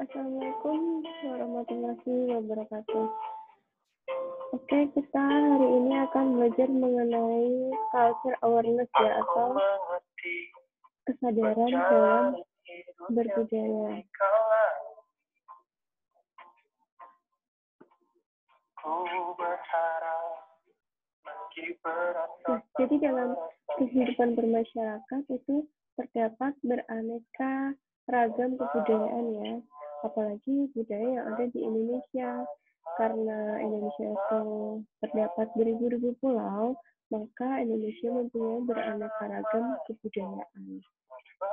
Assalamualaikum warahmatullahi wabarakatuh. Oke, kita hari ini akan belajar mengenai culture awareness ya, atau kesadaran dalam berbudaya. Nah, jadi dalam kehidupan bermasyarakat itu terdapat beraneka ragam kebudayaan ya, apalagi budaya yang ada di Indonesia. Karena Indonesia itu terdapat beribu-ribu pulau, maka Indonesia mempunyai beraneka ragam kebudayaan.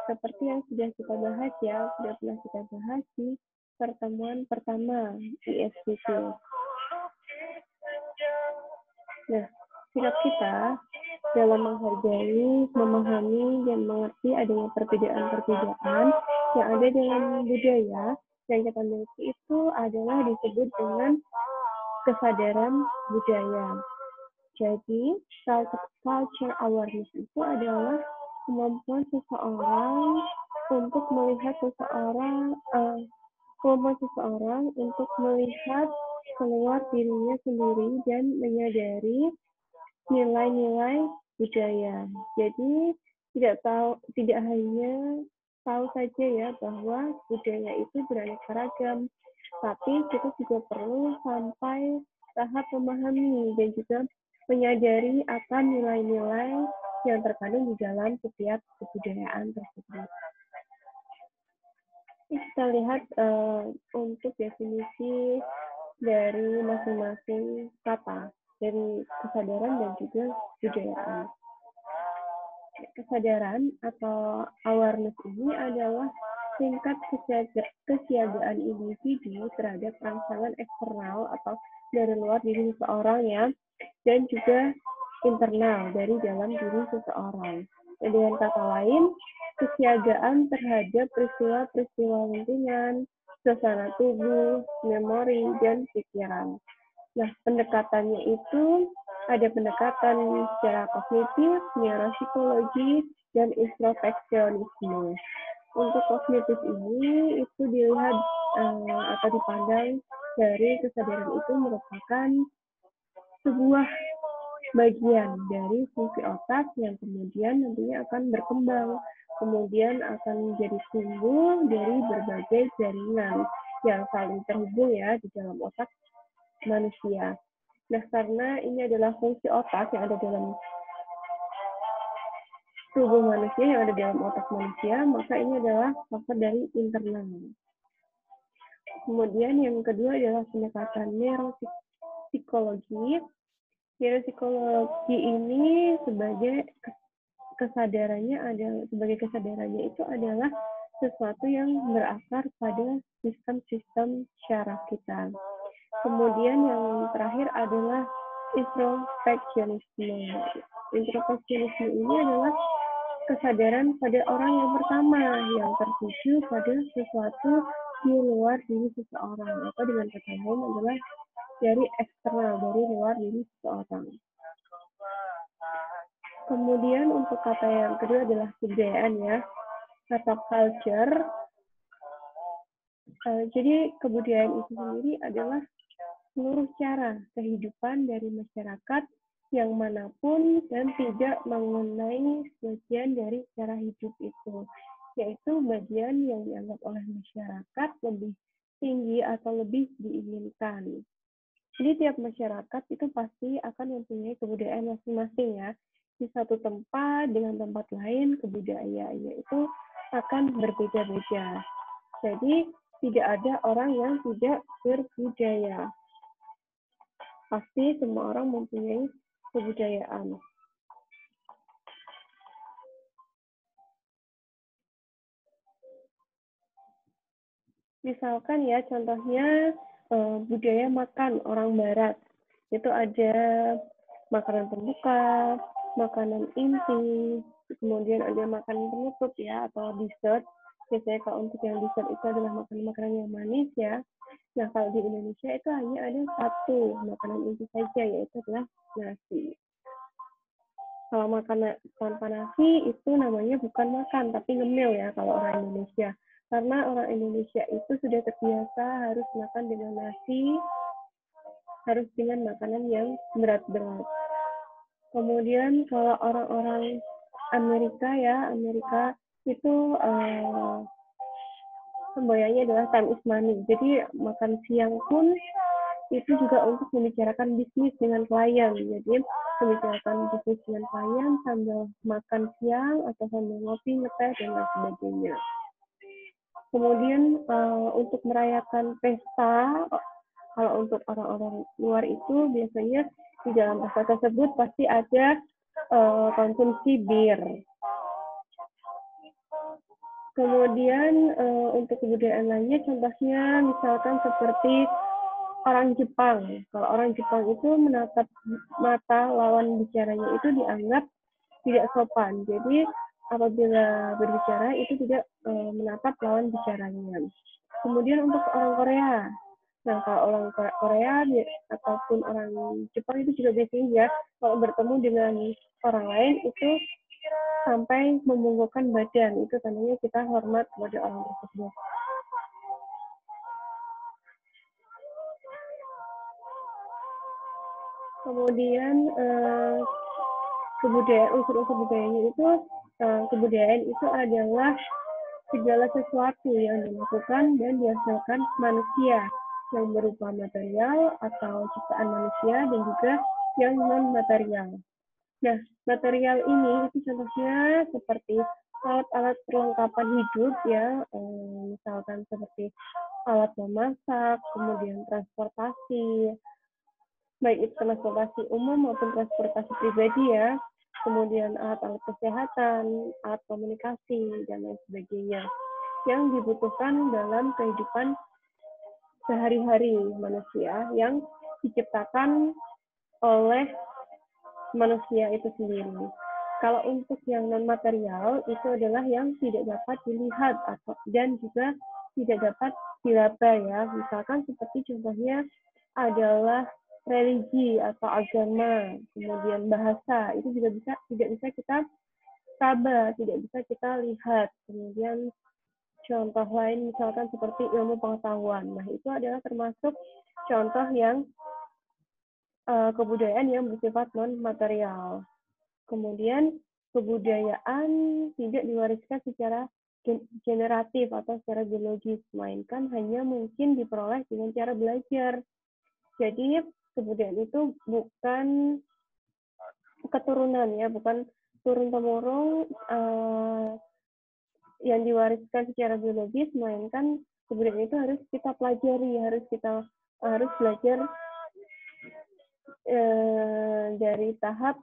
Seperti yang sudah kita bahas ya, sudah pernah kita bahas di pertemuan pertama ISBT. Nah, sikap kita dalam menghargai, memahami, dan mengerti adanya perbedaan-perbedaan yang ada dalam budaya yang kita miliki itu adalah disebut dengan kesadaran budaya. Jadi, culture awareness itu adalah kemampuan seseorang untuk melihat untuk melihat keluar dirinya sendiri dan menyadari nilai-nilai budaya. Jadi tidak hanya tahu saja ya bahwa budaya itu beraneka ragam, tapi kita juga perlu sampai tahap memahami dan juga menyadari akan nilai-nilai yang terkandung di dalam setiap kebudayaan tersebut. Kita lihat untuk definisi dari masing-masing kata dari kesadaran dan juga budayaan. Kesadaran atau awareness ini adalah tingkat kesiagaan individu terhadap rangsangan eksternal atau dari luar diri seseorang ya, dan juga internal dari dalam diri seseorang. Dan dengan kata lain, kesiagaan terhadap peristiwa-peristiwa lingkungan, suasana tubuh, memori, dan pikiran. Nah, pendekatannya itu ada pendekatan secara kognitif, neuropsikologi, dan introspeksionisme. Untuk kognitif ini itu dilihat atau dipandang dari kesadaran itu merupakan sebuah bagian dari fungsi otak yang kemudian nantinya akan berkembang, kemudian akan menjadi tumbuh dari berbagai jaringan yang saling terhubung ya di dalam otak manusia. Nah, karena ini adalah fungsi otak yang ada dalam tubuh manusia, yang ada dalam otak manusia, maka ini adalah faktor dari internal. Kemudian yang kedua adalah pendekatan neuropsikologi. Neuropsikologi ini sebagai kesadarannya itu adalah sesuatu yang berakar pada sistem-sistem syaraf kita. Kemudian yang terakhir adalah introspeksionisme. Introspeksionisme ini adalah kesadaran pada orang yang pertama yang tertuju pada sesuatu di luar diri seseorang, atau dengan kata lain adalah dari eksternal, dari luar diri seseorang. Kemudian untuk kata yang kedua adalah kebudayaan ya, kata culture. Jadi kebudayaan itu sendiri adalah seluruh cara kehidupan dari masyarakat yang manapun dan tidak mengenai sebagian dari cara hidup itu, yaitu bagian yang dianggap oleh masyarakat lebih tinggi atau lebih diinginkan. Jadi tiap masyarakat itu pasti akan mempunyai kebudayaan masing-masing ya. Di satu tempat dengan tempat lain kebudayaannya itu akan berbeda-beda. Jadi tidak ada orang yang tidak berbudaya. Pasti semua orang mempunyai kebudayaan. Misalkan ya, contohnya budaya makan orang Barat. Itu ada makanan pembuka, makanan inti, kemudian ada makanan penutup ya, atau dessert. Biasanya kalau untuk yang dessert itu adalah makanan-makanan yang manis ya. Nah, kalau di Indonesia itu hanya ada satu makanan inti saja, yaitu adalah nasi. Kalau makan tanpa nasi itu namanya bukan makan, tapi ngemil ya kalau orang Indonesia. Karena orang Indonesia itu sudah terbiasa harus makan dengan nasi, harus dengan makanan yang berat-berat. Kemudian kalau orang-orang Amerika itu semboyannya adalah time is money. Jadi makan siang pun itu juga untuk membicarakan bisnis dengan klien. Jadi membicarakan bisnis dengan klien sambil makan siang atau sambil ngopi, ngeteh, dan lain sebagainya. Kemudian untuk merayakan pesta, kalau untuk orang-orang luar itu biasanya di dalam pesta tersebut pasti ada konsumsi bir. Kemudian untuk kebudayaan lainnya, contohnya misalkan seperti orang Jepang. Kalau orang Jepang itu menatap mata lawan bicaranya itu dianggap tidak sopan. Jadi apabila berbicara itu tidak menatap lawan bicaranya. Kemudian untuk orang Korea. Nah, kalau orang Korea ataupun orang Jepang itu juga biasanya ya, kalau bertemu dengan orang lain itu sampai membungkukkan badan. Itu tandanya kita hormat kepada orang tersebut. Kemudian kebudayaan, unsur-unsur budayanya itu, kebudayaan itu adalah segala sesuatu yang dilakukan dan dihasilkan manusia yang berupa material atau ciptaan manusia dan juga yang non-material. Nah, material ini itu contohnya seperti alat-alat perlengkapan hidup ya, misalkan seperti alat memasak, kemudian transportasi, baik itu transportasi umum maupun transportasi pribadi ya, kemudian alat-alat kesehatan, alat komunikasi, dan lain sebagainya yang dibutuhkan dalam kehidupan sehari-hari manusia yang diciptakan oleh manusia itu sendiri. Kalau untuk yang non-material itu adalah yang tidak dapat dilihat dan juga tidak dapat diraba ya. Misalkan seperti contohnya adalah religi atau agama, kemudian bahasa, itu juga tidak bisa kita raba, tidak bisa kita lihat. Kemudian contoh lain misalkan seperti ilmu pengetahuan. Nah, itu adalah termasuk contoh yang kebudayaan yang bersifat non-material. Kemudian kebudayaan tidak diwariskan secara generatif atau secara biologis, melainkan hanya mungkin diperoleh dengan cara belajar. Jadi kebudayaan itu bukan keturunan ya, bukan turun-temurun yang diwariskan secara biologis, melainkan kebudayaan itu harus kita pelajari, harus belajar dari tahap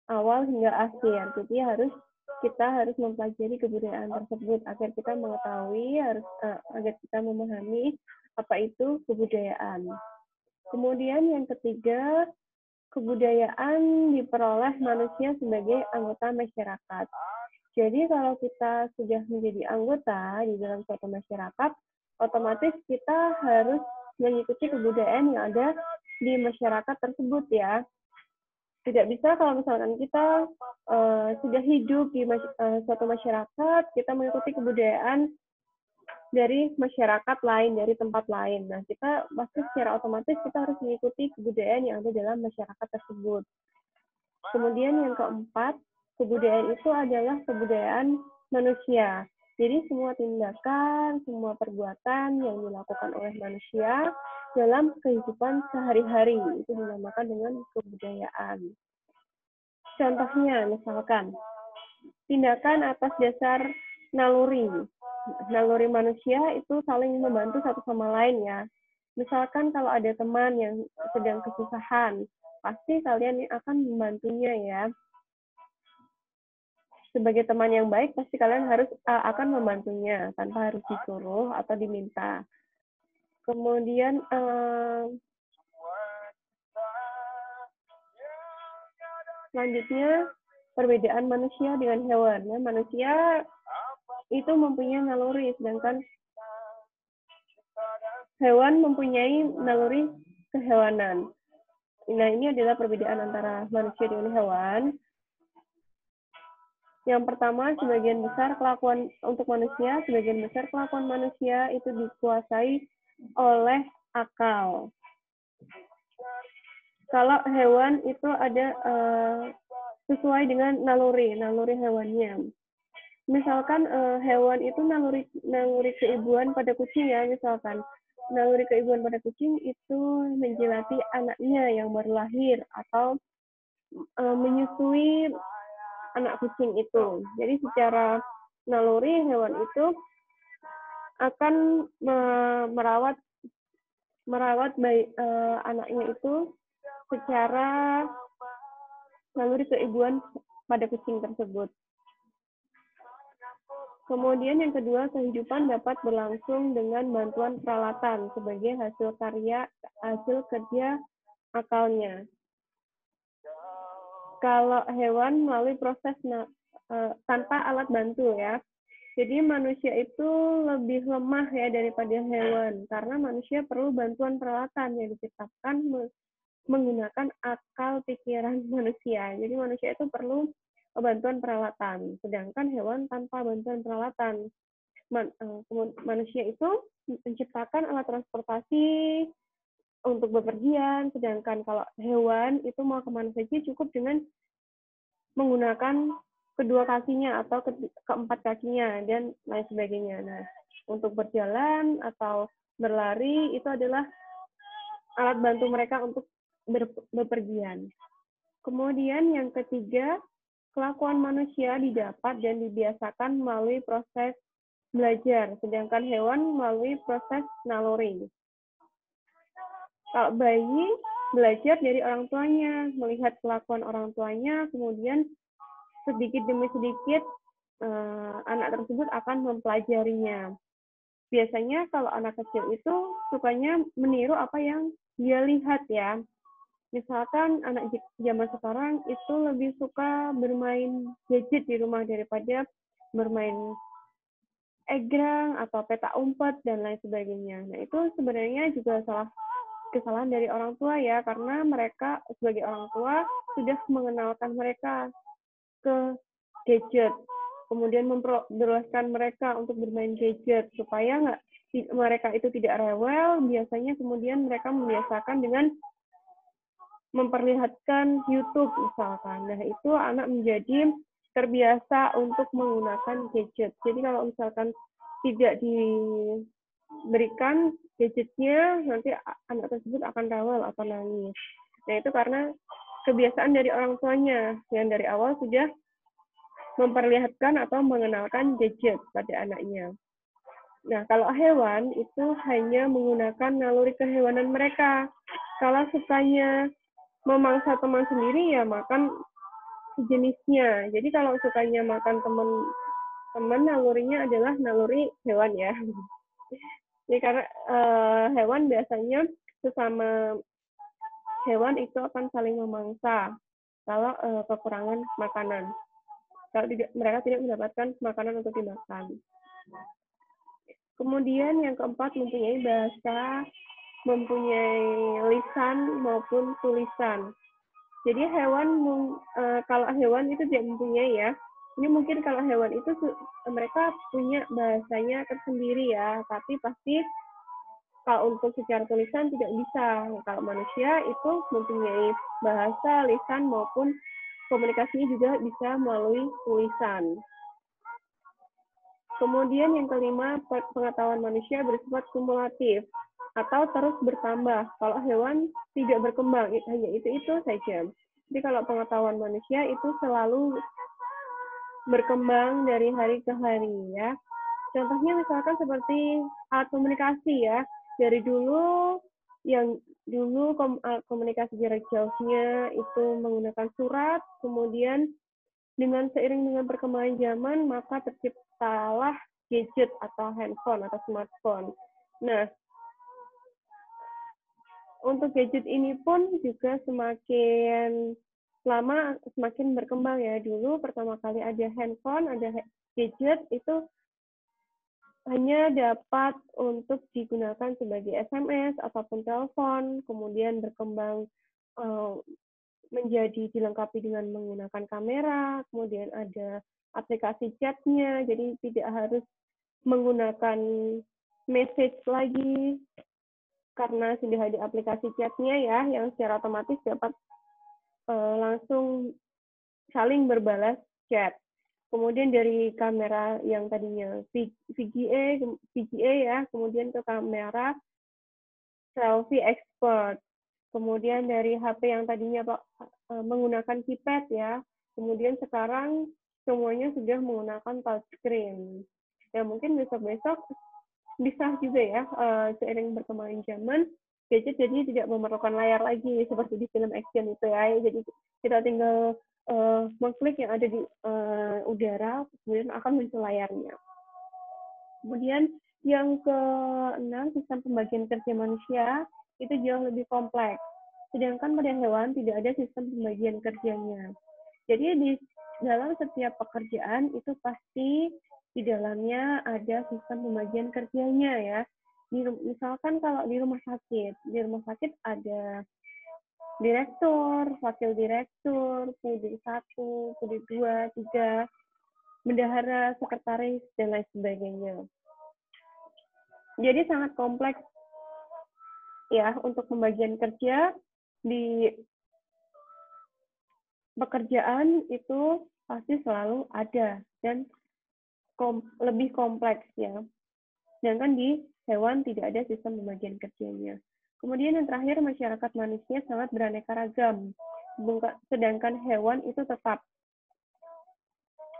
awal hingga akhir. Jadi kita harus mempelajari kebudayaan tersebut agar kita mengetahui, agar kita memahami apa itu kebudayaan. Kemudian yang ketiga, kebudayaan diperoleh manusia sebagai anggota masyarakat. Jadi kalau kita sudah menjadi anggota di dalam suatu masyarakat, otomatis kita harus mengikuti kebudayaan yang ada di masyarakat tersebut ya. Tidak bisa kalau misalkan kita sudah hidup di suatu masyarakat, kita mengikuti kebudayaan dari masyarakat lain, dari tempat lain. Nah, kita pasti secara otomatis kita harus mengikuti kebudayaan yang ada dalam masyarakat tersebut. Kemudian yang keempat, kebudayaan itu adalah kebudayaan manusia. Jadi semua tindakan, semua perbuatan yang dilakukan oleh manusia dalam kehidupan sehari-hari itu dinamakan dengan kebudayaan. Contohnya misalkan tindakan atas dasar naluri. Naluri manusia itu saling membantu satu sama lain ya. Misalkan kalau ada teman yang sedang kesusahan, pasti kalian akan membantunya ya. Sebagai teman yang baik, pasti kalian akan membantunya tanpa harus disuruh atau diminta. Kemudian selanjutnya perbedaan manusia dengan hewan. Ya, manusia itu mempunyai naluri, sedangkan hewan mempunyai naluri kehewanan. Nah, ini adalah perbedaan antara manusia dengan hewan. Yang pertama, sebagian besar kelakuan untuk manusia, sebagian besar kelakuan manusia itu dikuasai oleh akal. Kalau hewan itu ada sesuai dengan naluri hewannya. Misalkan hewan itu naluri keibuan pada kucing ya, misalkan naluri keibuan pada kucing itu menjilati anaknya yang baru lahir atau menyusui anak kucing itu. Jadi secara naluri hewan itu akan merawat anaknya itu secara naluri keibuan pada kucing tersebut. Kemudian yang kedua, kehidupan dapat berlangsung dengan bantuan peralatan sebagai hasil kerja akalnya. Kalau hewan melalui proses tanpa alat bantu ya. Jadi manusia itu lebih lemah ya daripada hewan karena manusia perlu bantuan peralatan yang diciptakan menggunakan akal pikiran manusia. Jadi manusia itu perlu bantuan peralatan, sedangkan hewan tanpa bantuan peralatan. Manusia itu menciptakan alat transportasi untuk bepergian, sedangkan kalau hewan itu mau kemana saja cukup dengan menggunakan kedua kakinya atau keempat kakinya dan lain sebagainya. Nah, untuk berjalan atau berlari itu adalah alat bantu mereka untuk bepergian. Kemudian yang ketiga, kelakuan manusia didapat dan dibiasakan melalui proses belajar, sedangkan hewan melalui proses naluri. Kalau bayi belajar dari orang tuanya, melihat kelakuan orang tuanya, kemudian sedikit demi sedikit anak tersebut akan mempelajarinya. Biasanya kalau anak kecil itu sukanya meniru apa yang dia lihat ya. Misalkan anak zaman sekarang itu lebih suka bermain gadget di rumah daripada bermain egrang atau petak umpet dan lain sebagainya. Nah, itu sebenarnya juga kesalahan dari orang tua ya, karena mereka sebagai orang tua sudah mengenalkan mereka ke gadget, kemudian memperbolehkan mereka untuk bermain gadget supaya mereka itu tidak rewel. Biasanya kemudian mereka membiasakan dengan memperlihatkan YouTube misalkan. Nah, itu anak menjadi terbiasa untuk menggunakan gadget. Jadi kalau misalkan tidak diberikan gadgetnya, nanti anak tersebut akan rewel atau nangis. Nah, itu karena kebiasaan dari orang tuanya yang dari awal sudah memperlihatkan atau mengenalkan gadget pada anaknya. Nah, kalau hewan itu hanya menggunakan naluri kehewanan mereka. Kalau sukanya memangsa teman sendiri, ya makan sejenisnya. Jadi kalau sukanya makan teman, nalurinya adalah naluri hewan ya. Jadi karena hewan biasanya sesama hewan itu akan saling memangsa kalau kekurangan makanan. Kalau mereka tidak mendapatkan makanan untuk dimakan. Kemudian yang keempat, mempunyai bahasa, mempunyai lisan maupun tulisan. Jadi kalau hewan itu tidak mempunyai ya. Ini mungkin kalau hewan itu mereka punya bahasanya tersendiri ya, tapi pasti kalau untuk secara tulisan tidak bisa. Kalau manusia itu mempunyai bahasa, lisan maupun komunikasinya juga bisa melalui tulisan. Kemudian yang kelima, pengetahuan manusia bersifat kumulatif atau terus bertambah. Kalau hewan tidak berkembang, hanya itu saja. Jadi kalau pengetahuan manusia itu selalu berkembang dari hari ke hari ya. Contohnya misalkan seperti alat komunikasi ya. Dari dulu komunikasi jarak jauhnya itu menggunakan surat, kemudian seiring dengan perkembangan zaman maka terciptalah gadget atau handphone atau smartphone. Nah, untuk gadget ini pun juga semakin lama semakin berkembang ya. Dulu pertama kali ada handphone, ada gadget itu hanya dapat untuk digunakan sebagai SMS ataupun telepon, kemudian berkembang menjadi dilengkapi dengan menggunakan kamera, kemudian ada aplikasi chatnya, jadi tidak harus menggunakan message lagi karena sudah ada aplikasi chatnya ya, yang secara otomatis dapat langsung saling berbalas chat. Kemudian dari kamera yang tadinya VGA ya, kemudian ke kamera selfie expert. Kemudian dari HP yang tadinya menggunakan keypad ya, kemudian sekarang semuanya sudah menggunakan touchscreen. Ya mungkin besok-besok bisa juga ya, seiring berkembangnya zaman, gadget jadi tidak memerlukan layar lagi seperti di film action itu ya. Jadi kita tinggal mengklik yang ada di udara, kemudian akan muncul layarnya. Kemudian yang keenam, sistem pembagian kerja manusia itu jauh lebih kompleks. Sedangkan pada hewan tidak ada sistem pembagian kerjanya. Jadi di dalam setiap pekerjaan itu pasti di dalamnya ada sistem pembagian kerjanya ya. Misalkan kalau di rumah sakit ada direktur, wakil direktur, PD 1, PD 2, 3, bendahara, sekretaris, dan lain sebagainya. Jadi sangat kompleks ya untuk pembagian kerja di pekerjaan itu pasti selalu ada dan lebih kompleks ya. Sedangkan di hewan tidak ada sistem pembagian kerjanya. Kemudian yang terakhir, masyarakat manusia sangat beraneka ragam, sedangkan hewan itu tetap.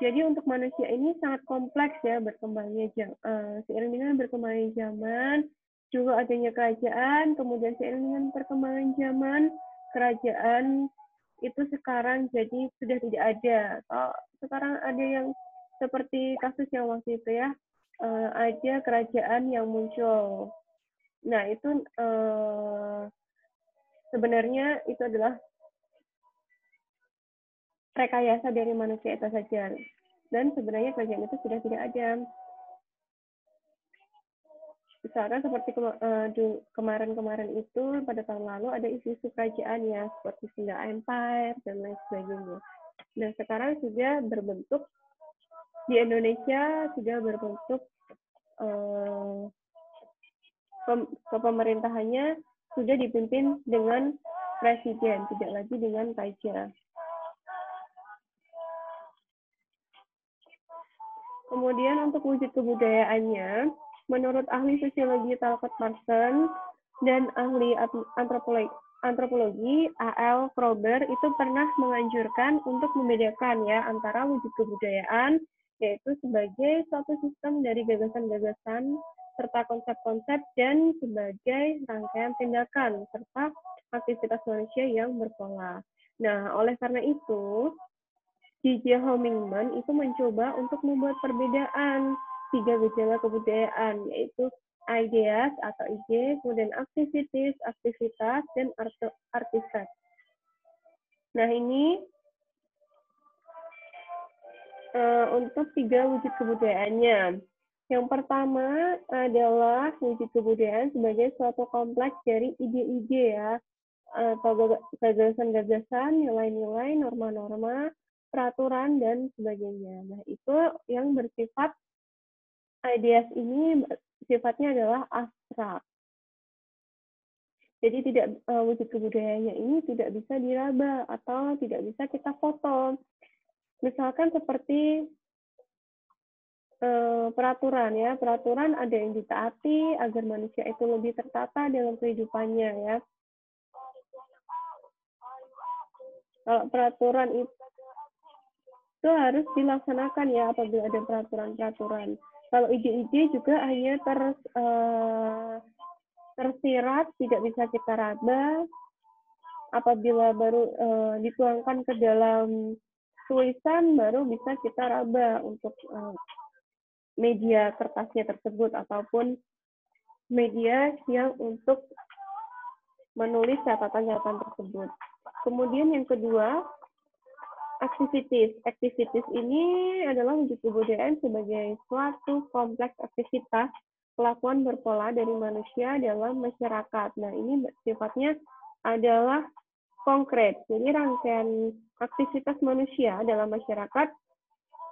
Jadi untuk manusia ini sangat kompleks ya berkembangnya. Seiring dengan berkembangnya zaman, juga adanya kerajaan, kemudian seiring dengan perkembangan zaman, kerajaan itu sekarang jadi sudah tidak ada. Sekarang ada yang seperti kasus yang waktu itu ya, ada kerajaan yang muncul. Nah itu sebenarnya itu adalah rekayasa dari manusia itu saja. Dan sebenarnya kerajaan itu sudah tidak ada. Misalkan seperti kemarin-kemarin itu pada tahun lalu ada isu-isu kerajaan ya seperti Sunda Empire dan lain sebagainya. Nah sekarang sudah berbentuk di Indonesia sudah berbentuk kepemerintahannya sudah dipimpin dengan presiden, tidak lagi dengan raja. Kemudian untuk wujud kebudayaannya, menurut ahli sosiologi Talcott Parsons dan ahli antropologi A.L. Kroeber itu pernah menganjurkan untuk membedakan ya antara wujud kebudayaan yaitu sebagai suatu sistem dari gagasan-gagasan serta konsep-konsep dan sebagai rangkaian tindakan serta aktivitas manusia yang berpola. Nah, oleh karena itu, J.J. Homingman itu mencoba untuk membuat perbedaan 3 gejala kebudayaan, yaitu ideas atau ide, kemudian activities, aktivitas, dan artifact. Nah, ini untuk 3 wujud kebudayaannya. Yang pertama adalah wujud kebudayaan sebagai suatu kompleks dari ide-ide ya, atau gagasan-gagasan, nilai-nilai, norma-norma, peraturan, dan sebagainya. Nah, itu yang bersifat ideas ini sifatnya adalah abstrak. Jadi tidak wujud kebudayaannya ini tidak bisa diraba atau tidak bisa kita foto. Misalkan seperti peraturan ya, peraturan ada yang ditaati agar manusia itu lebih tertata dalam kehidupannya ya. Kalau peraturan itu harus dilaksanakan ya apabila ada peraturan-peraturan. Kalau ide-ide juga hanya tersirat, tidak bisa kita raba. Apabila baru dituangkan ke dalam tulisan, baru bisa kita raba untuk media kertasnya tersebut ataupun media yang untuk menulis catatan-catatan tersebut. Kemudian yang kedua, activities. Activities ini adalah wujud kebudayaan sebagai suatu kompleks aktivitas kelakuan berpola dari manusia dalam masyarakat. Nah, ini sifatnya adalah konkret. Jadi rangkaian aktivitas manusia dalam masyarakat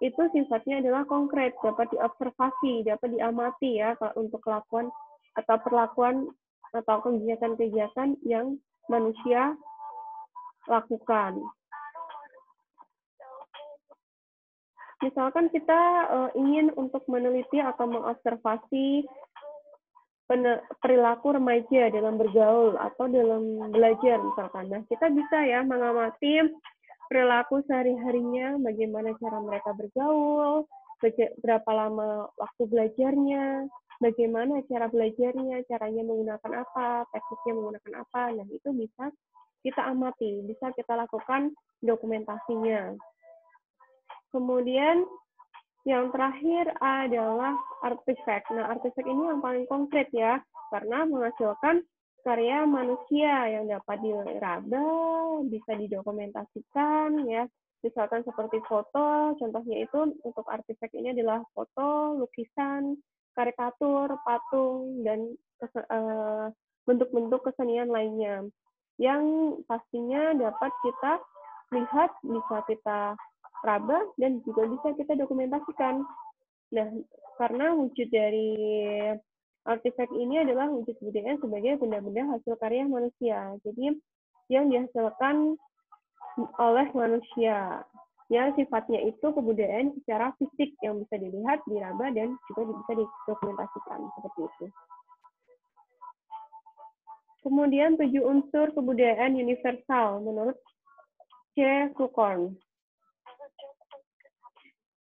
itu sifatnya adalah konkret, dapat diobservasi, dapat diamati ya untuk kelakuan atau perlakuan atau kegiatan-kegiatan yang manusia lakukan. Misalkan kita ingin untuk meneliti atau mengobservasi perilaku remaja dalam bergaul atau dalam belajar misalkan. Nah, kita bisa ya mengamati perilaku sehari-harinya, bagaimana cara mereka bergaul, berapa lama waktu belajarnya, bagaimana cara belajarnya, caranya menggunakan apa, tekniknya menggunakan apa. Nah, itu bisa kita amati, bisa kita lakukan dokumentasinya. Kemudian yang terakhir adalah artefak. Nah, artefak ini yang paling konkret ya, karena menghasilkan karya manusia yang dapat diraba, bisa didokumentasikan ya. Misalkan seperti foto, contohnya itu untuk artefak ini adalah foto, lukisan, karikatur, patung, dan bentuk-bentuk kesenian lainnya. Yang pastinya dapat kita lihat, bisa kita raba, dan juga bisa kita dokumentasikan. Nah, karena wujud dari artefak ini adalah wujud kebudayaan sebagai benda-benda hasil karya manusia. Jadi, yang dihasilkan oleh manusia. Yang sifatnya itu kebudayaan secara fisik yang bisa dilihat, diraba, dan juga bisa didokumentasikan. Seperti itu. Kemudian 7 unsur kebudayaan universal menurut C. Kukorn.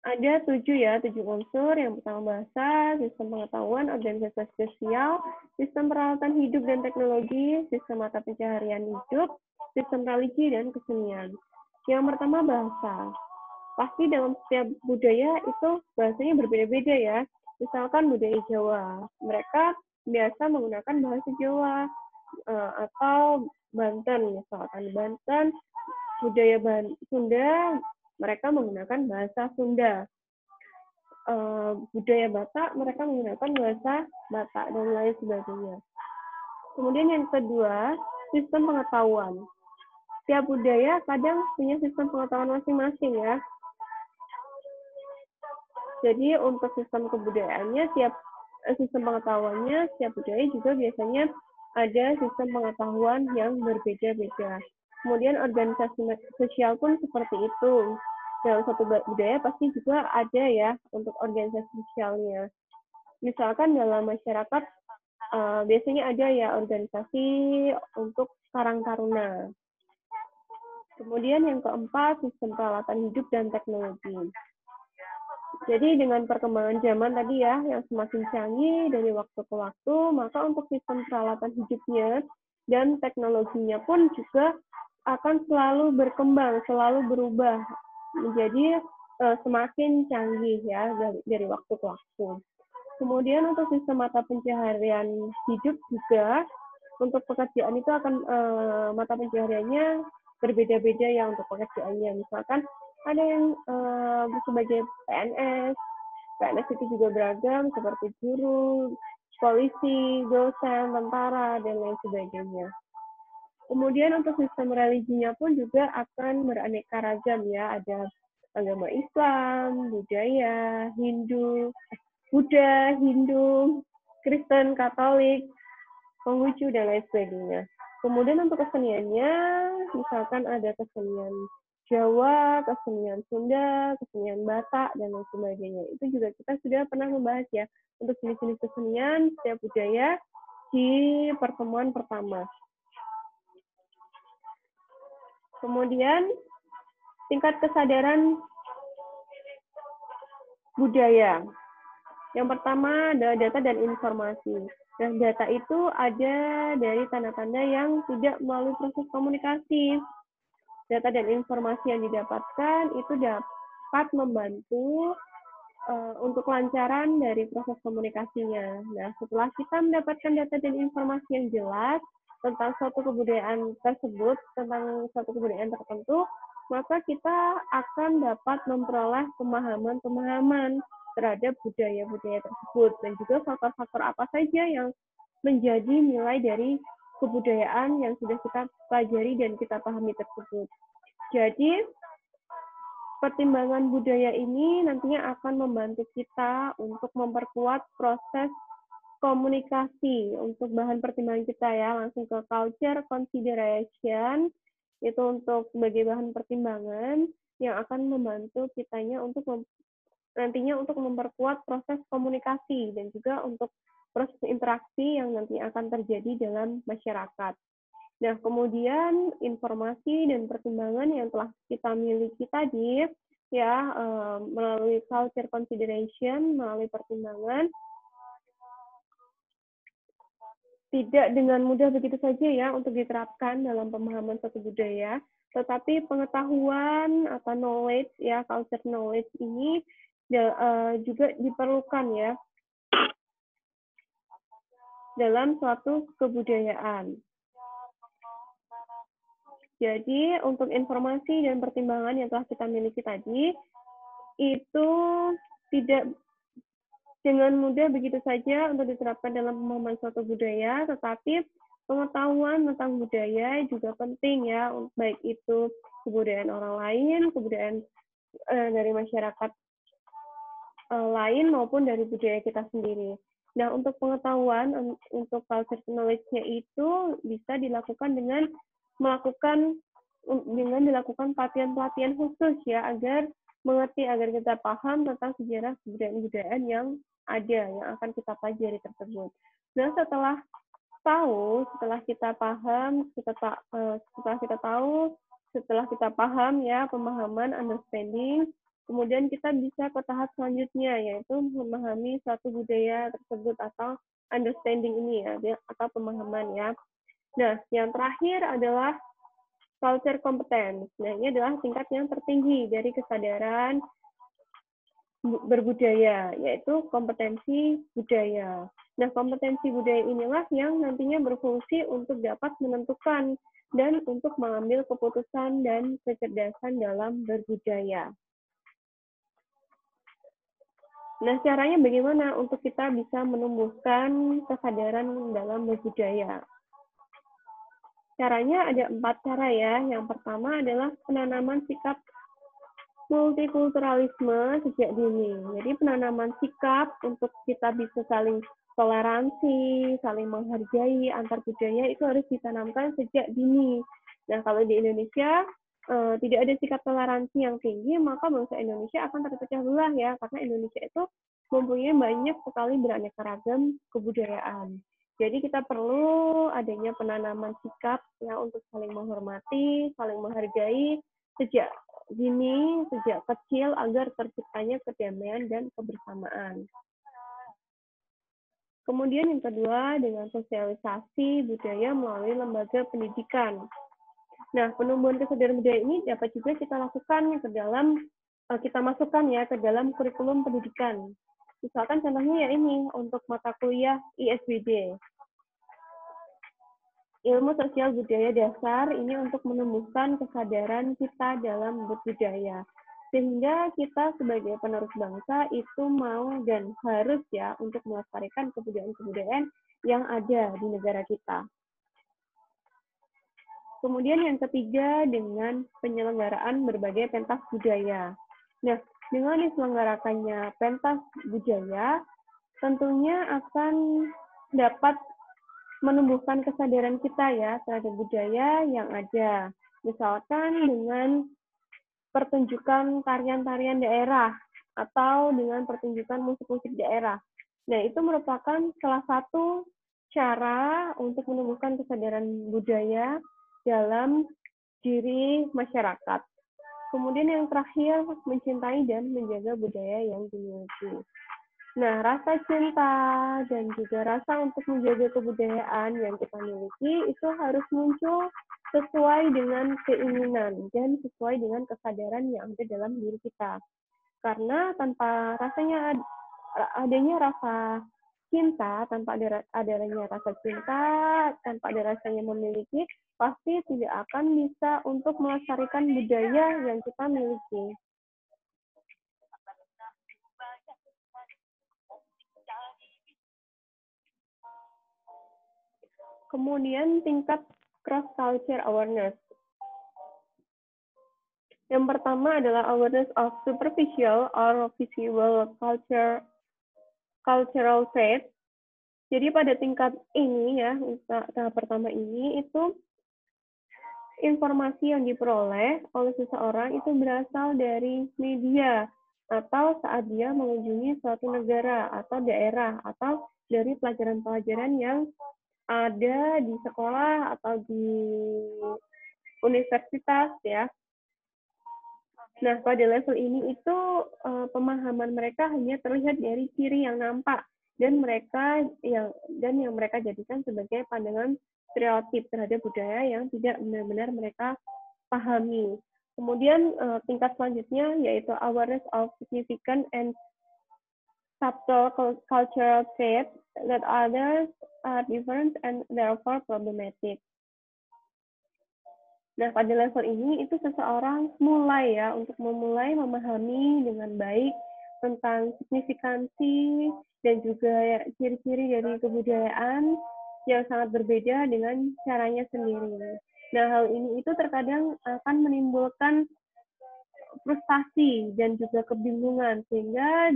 Ada 7 unsur. Yang pertama bahasa, sistem pengetahuan, organisasi sosial, sistem peralatan hidup dan teknologi, sistem mata pencaharian hidup, sistem religi, dan kesenian. Yang pertama bahasa. Pasti dalam setiap budaya itu bahasanya berbeda-beda ya. Misalkan budaya Jawa, mereka biasa menggunakan bahasa Jawa, atau Banten, misalkan Banten, budaya Sunda, mereka menggunakan bahasa Sunda. Budaya Batak, mereka menggunakan bahasa Batak, dan lain sebagainya. Kemudian yang kedua, sistem pengetahuan. Setiap budaya kadang punya sistem pengetahuan masing-masing ya. Jadi untuk sistem kebudayaannya, sistem pengetahuannya, setiap budaya juga biasanya ada sistem pengetahuan yang berbeda-beda. Kemudian organisasi sosial pun seperti itu. Dalam satu budaya pasti juga ada ya untuk organisasi sosialnya. Misalkan dalam masyarakat biasanya ada ya organisasi untuk Karang Taruna. Kemudian yang keempat, sistem peralatan hidup dan teknologi. Jadi dengan perkembangan zaman tadi ya, yang semakin canggih dari waktu ke waktu, maka untuk sistem peralatan hidupnya dan teknologinya pun juga akan selalu berkembang, selalu berubah menjadi semakin canggih ya dari waktu ke waktu. Kemudian untuk sistem mata pencaharian hidup juga, untuk pekerjaan itu akan mata pencahariannya berbeda-beda ya untuk pekerjaannya. Misalkan ada yang sebagai PNS itu juga beragam seperti guru, polisi, dosen, tentara, dan lain sebagainya. Kemudian untuk sistem religinya pun juga akan beraneka ragam ya, ada agama Islam, budaya, Buddha, Hindu, Kristen, Katolik, Konghucu, dan lain sebagainya. Kemudian untuk keseniannya, misalkan ada kesenian Jawa, kesenian Sunda, kesenian Batak, dan lain sebagainya. Itu juga kita sudah pernah membahas ya, untuk jenis-jenis kesenian setiap budaya di pertemuan pertama. Kemudian, tingkat kesadaran budaya. Yang pertama adalah data dan informasi. Dan data itu ada dari tanda-tanda yang tidak melalui proses komunikasi. Data dan informasi yang didapatkan itu dapat membantu untuk kelancaran dari proses komunikasinya. Nah, setelah kita mendapatkan data dan informasi yang jelas tentang suatu kebudayaan tersebut, tentang suatu kebudayaan tertentu, maka kita akan dapat memperoleh pemahaman-pemahaman terhadap budaya-budaya tersebut, dan juga faktor-faktor apa saja yang menjadi nilai dari kebudayaan yang sudah kita pelajari dan kita pahami tersebut. Jadi, pertimbangan budaya ini nantinya akan membantu kita untuk memperkuat proses komunikasi untuk bahan pertimbangan kita ya. Langsung ke culture consideration, itu untuk sebagai bahan pertimbangan yang akan membantu kitanya untuk nantinya untuk memperkuat proses komunikasi dan juga untuk proses interaksi yang nanti akan terjadi dalam masyarakat. Nah, kemudian informasi dan pertimbangan yang telah kita miliki tadi, ya, melalui culture consideration, melalui pertimbangan, tidak dengan mudah begitu saja ya untuk diterapkan dalam pemahaman suatu budaya, tetapi pengetahuan atau knowledge, ya, culture knowledge ini juga diperlukan ya dalam suatu kebudayaan. Jadi untuk informasi dan pertimbangan yang telah kita miliki tadi, itu tidak dengan mudah begitu saja untuk diterapkan dalam pemahaman suatu budaya, tetapi pengetahuan tentang budaya juga penting ya, baik itu kebudayaan orang lain, kebudayaan dari masyarakat lain maupun dari budaya kita sendiri. Nah, untuk pengetahuan, untuk culture knowledge-nya itu bisa dilakukan dengan dilakukan pelatihan-pelatihan khusus ya, agar mengerti, agar kita paham tentang sejarah kebudayaan-kebudayaan yang ada, yang akan kita pelajari tersebut. Nah, setelah kita paham, setelah kita paham ya, pemahaman, understanding, kemudian kita bisa ke tahap selanjutnya, yaitu memahami suatu budaya tersebut atau understanding ini ya, atau pemahaman ya. Nah, yang terakhir adalah culture competence. Nah, ini adalah tingkat yang tertinggi dari kesadaran berbudaya, yaitu kompetensi budaya. Nah, kompetensi budaya inilah yang nantinya berfungsi untuk dapat menentukan dan untuk mengambil keputusan dan kecerdasan dalam berbudaya. Nah, caranya bagaimana untuk kita bisa menumbuhkan kesadaran dalam berbudaya? Caranya ada 4 cara ya. Yang pertama adalah penanaman sikap multikulturalisme sejak dini. Jadi penanaman sikap untuk kita bisa saling toleransi, saling menghargai antar budaya itu harus ditanamkan sejak dini. Nah, kalau di Indonesia tidak ada sikap toleransi yang tinggi, maka bangsa Indonesia akan terpecah belah ya, karena Indonesia itu mempunyai banyak sekali beraneka ragam kebudayaan. Jadi kita perlu adanya penanaman sikap ya untuk saling menghormati, saling menghargai sejak dini, sejak kecil agar terciptanya kedamaian dan kebersamaan. Kemudian yang kedua, dengan sosialisasi budaya melalui lembaga pendidikan. Nah, penumbuhan kesadaran budaya ini dapat juga kita lakukan ke dalam, kita masukkan ya ke dalam kurikulum pendidikan. Misalkan contohnya ya ini, untuk mata kuliah ISBD. Ilmu sosial budaya dasar ini untuk menumbuhkan kesadaran kita dalam berbudaya. Sehingga kita sebagai penerus bangsa itu mau dan harus ya untuk melestarikan kebudayaan-kebudayaan yang ada di negara kita. Kemudian yang ketiga, dengan penyelenggaraan berbagai pentas budaya. Nah, dengan diselenggarakannya pentas budaya, tentunya akan dapat menumbuhkan kesadaran kita ya terhadap budaya yang ada. Misalkan dengan pertunjukan tarian-tarian daerah atau dengan pertunjukan musik-musik daerah. Nah, itu merupakan salah satu cara untuk menumbuhkan kesadaran budaya dalam diri masyarakat. Kemudian yang terakhir, mencintai dan menjaga budaya yang dimiliki. Nah, rasa cinta dan juga rasa untuk menjaga kebudayaan yang kita miliki itu harus muncul sesuai dengan keinginan dan sesuai dengan kesadaran yang ada dalam diri kita. Karena tanpa adanya rasa cinta, tanpa adanya rasa cinta, tanpa ada rasanya memiliki, pasti tidak akan bisa untuk melestarikan budaya yang kita miliki. Kemudian tingkat cross culture awareness. Yang pertama adalah awareness of superficial or visible cultural traits. Jadi pada tingkat ini ya, tahap pertama ini itu informasi yang diperoleh oleh seseorang itu berasal dari media atau saat dia mengunjungi suatu negara atau daerah atau dari pelajaran-pelajaran yang ada di sekolah atau di universitas ya. Nah, pada level ini itu pemahaman mereka hanya terlihat dari ciri yang nampak dan yang mereka jadikan sebagai pandangan stereotip terhadap budaya yang tidak benar-benar mereka pahami. Kemudian tingkat selanjutnya yaitu awareness of significant and subtle cultural traits that others are different and therefore problematic. Nah, pada level ini itu seseorang mulai untuk memulai memahami dengan baik tentang signifikansi dan juga ciri-ciri dari kebudayaan yang sangat berbeda dengan caranya sendiri. Nah, hal ini itu terkadang akan menimbulkan frustasi dan juga kebingungan sehingga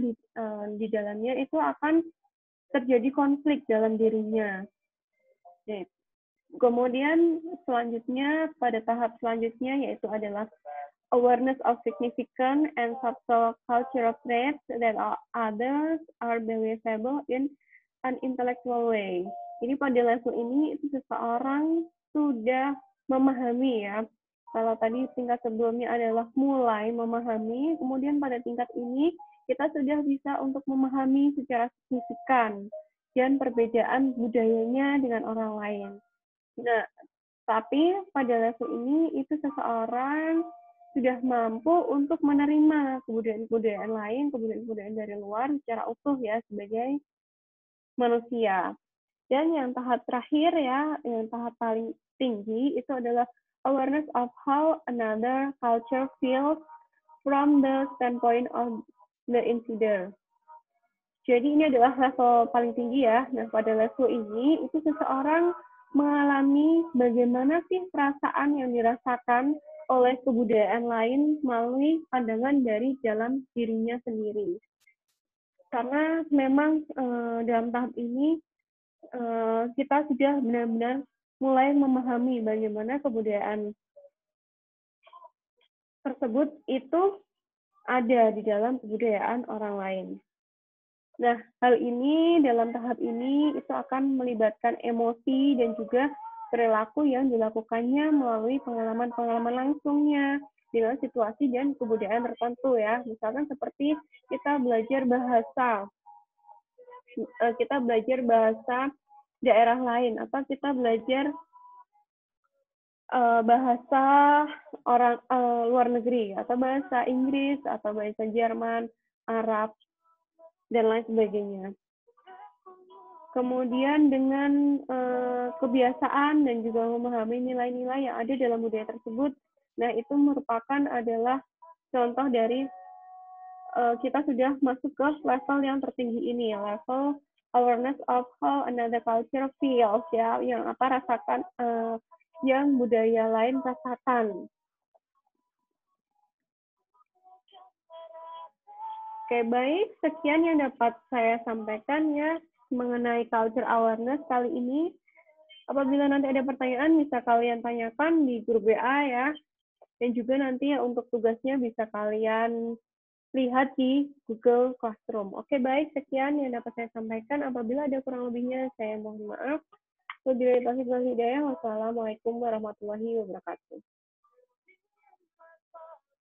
di dalamnya itu akan terjadi konflik dalam dirinya. Kemudian selanjutnya pada tahap selanjutnya yaitu adalah awareness of significant and subtle cultural traits that others are believable in an intellectual way. Jadi pada level ini itu seseorang sudah memahami ya. Kalau tadi tingkat sebelumnya adalah mulai memahami, kemudian pada tingkat ini kita sudah bisa untuk memahami secara signifikan dan perbedaan budayanya dengan orang lain. Nah, tapi pada level ini itu seseorang sudah mampu untuk menerima kebudayaan-kebudayaan lain, kebudayaan-kebudayaan dari luar secara utuh ya sebagai manusia. Dan yang tahap terakhir ya, yang tahap paling tinggi itu adalah awareness of how another culture feels from the standpoint of the insider. Jadi ini adalah level paling tinggi ya. Nah, pada level ini itu seseorang mengalami bagaimana sih perasaan yang dirasakan oleh kebudayaan lain melalui pandangan dari dalam dirinya sendiri. Karena memang dalam tahap ini kita sudah benar-benar mulai memahami bagaimana kebudayaan tersebut itu ada di dalam kebudayaan orang lain. Nah, hal ini dalam tahap ini itu akan melibatkan emosi dan juga perilaku yang dilakukannya melalui pengalaman-pengalaman langsungnya dalam situasi dan kebudayaan tertentu ya. Misalkan seperti kita belajar bahasa daerah lain atau kita belajar bahasa orang luar negeri atau bahasa Inggris atau bahasa Jerman, Arab dan lain sebagainya. Kemudian dengan kebiasaan dan juga memahami nilai-nilai yang ada dalam budaya tersebut, nah itu merupakan adalah contoh dari kita sudah masuk ke level yang tertinggi ini, level awareness of how another culture feels ya, yang apa rasakan, yang budaya lain rasakan. Oke, baik. Sekian yang dapat saya sampaikan ya mengenai culture awareness kali ini. Apabila nanti ada pertanyaan, bisa kalian tanyakan di grup WA ya. Dan juga nanti ya untuk tugasnya bisa kalian lihat di Google Classroom. Oke, baik. Sekian yang dapat saya sampaikan. Apabila ada kurang lebihnya, saya mohon maaf. Wabillahi taufiq wal hidayah. Wassalamualaikum warahmatullahi wabarakatuh.